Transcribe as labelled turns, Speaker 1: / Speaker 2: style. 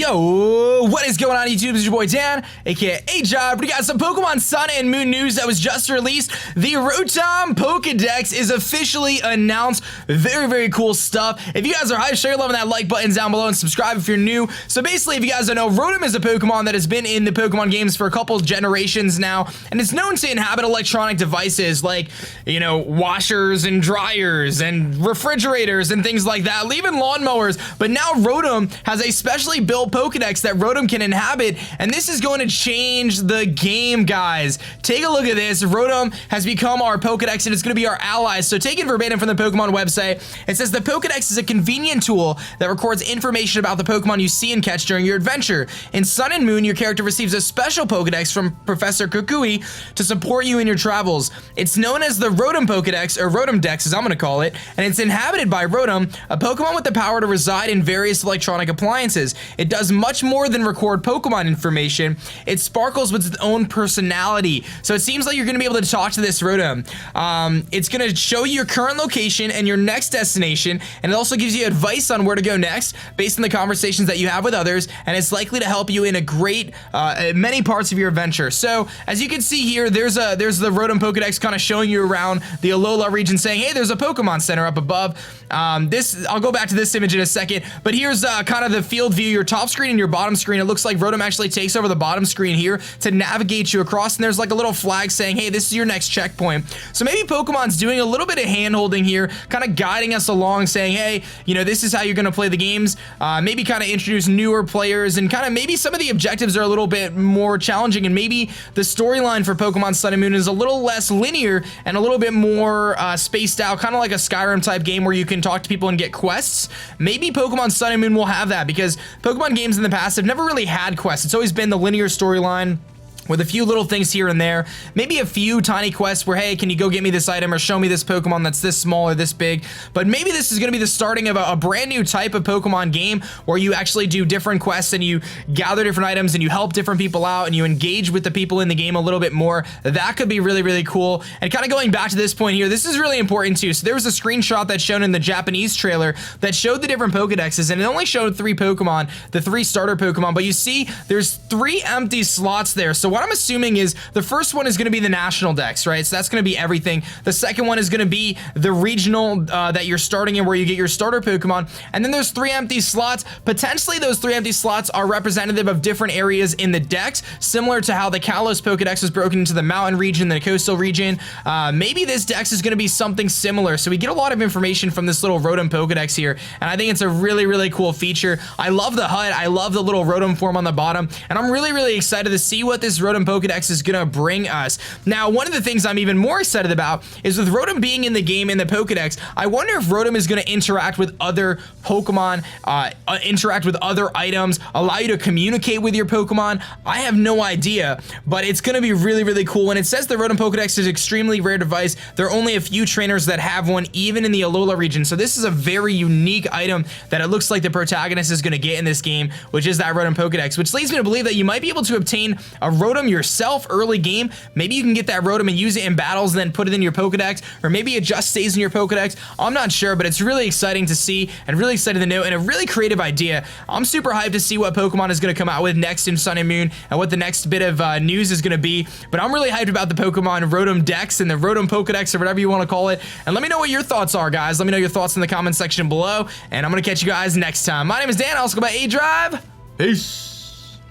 Speaker 1: Yo, what is going on YouTube? This is your boy Dan, aka A-Job. We got some Pokemon Sun and Moon news that was just released. The Rotom Pokedex is officially announced. Very, very cool stuff. If you guys are hyped, show your love on that like button down below and subscribe if you're new. So basically, if you guys don't know, Rotom is a Pokemon that has been in the Pokemon games for a couple generations now, and it's known to inhabit electronic devices like, you know, washers and dryers and refrigerators and things like that, even lawnmowers. But now Rotom has a specially built Pokedex that Rotom can inhabit, and this is going to change the game, guys. Take a look at this. Rotom has become our Pokedex, and it's going to be our ally. So take it verbatim from the Pokemon website. It says the Pokedex is a convenient tool that records information about the Pokemon you see and catch during your adventure. In Sun and Moon, your character receives a special Pokedex from Professor Kukui to support you in your travels. It's known as the Rotom Pokedex, or Rotom Dex as I'm going to call it, and it's inhabited by Rotom, a Pokemon with the power to reside in various electronic appliances. It does much more than record Pokemon information. It sparkles with its own personality. So it seems like you're going to be able to talk to this Rotom. It's going to show you your current location and your next destination, and it also gives you advice on where to go next based on the conversations that you have with others, and it's likely to help you in a great many parts of your adventure. So as you can see here, there's the Rotom Pokedex kind of showing you around the Alola region, saying, hey, there's a Pokemon Center up above. I'll go back to this image in a second, but here's kind of the field view, your top screen and your bottom screen. It looks like Rotom actually takes over the bottom screen here to navigate you across, and there's like a little flag saying, hey, this is your next checkpoint. So maybe Pokemon's doing a little bit of hand-holding here, kind of guiding us along, saying, hey, you know, this is how you're going to play the games. Maybe kind of introduce newer players, and kind of maybe some of the objectives are a little bit more challenging, and maybe the storyline for Pokemon Sun and Moon is a little less linear and a little bit more spaced out, kind of like a Skyrim type game where you can talk to people and get quests. Maybe Pokemon Sun and Moon will have that, because Pokemon games in the past have never really had quests. It's always been the linear storyline with a few little things here and there, maybe a few tiny quests where, hey, can you go get me this item or show me this Pokemon that's this small or this big. But maybe this is going to be the starting of a brand new type of Pokemon game where you actually do different quests and you gather different items and you help different people out and you engage with the people in the game a little bit more. That could be really, really cool. And kind of going back to this point here, this is really important too. So there was a screenshot that's shown in the Japanese trailer that showed the different Pokedexes, and it only showed 3 Pokemon, the 3 starter Pokemon, but you see there's 3 empty slots there. So what I'm assuming is the first one is going to be the national dex, right? So that's going to be everything. The second one is going to be the regional that you're starting in, where you get your starter Pokemon. And then there's 3 empty slots. Potentially those 3 empty slots are representative of different areas in the dex, similar to how the Kalos Pokedex was broken into the mountain region, the coastal region. Maybe this dex is going to be something similar. So we get a lot of information from this little Rotom Pokedex here, and I think it's a really, really cool feature. I love the HUD. I love the little Rotom form on the bottom, and I'm really, really excited to see what this Rotom Pokedex is gonna bring us. Now, one of the things I'm even more excited about is with Rotom being in the game in the Pokedex, I wonder if Rotom is gonna interact with other Pokemon, interact with other items, allow you to communicate with your Pokemon. I have no idea, but it's gonna be really, really cool. When it says the Rotom Pokedex is an extremely rare device, there are only a few trainers that have one, even in the Alola region. So this is a very unique item that it looks like the protagonist is gonna get in this game, which is that Rotom Pokedex, which leads me to believe that you might be able to obtain a Rotom yourself early game. Maybe you can get that Rotom and use it in battles and then put it in your Pokedex, or maybe it just stays in your Pokedex. I'm not sure, but it's really exciting to see and really excited to know, and a really creative idea. I'm super hyped to see what Pokemon is going to come out with next in Sun and Moon and what the next bit of news is going to be. But I'm really hyped about the Pokemon Rotom Dex and the Rotom Pokedex, or whatever you want to call it. And let me know what your thoughts are, guys. Let me know your thoughts in the comment section below, and I'm going to catch you guys next time. My name is Dan. I also go by A-Drive. Peace.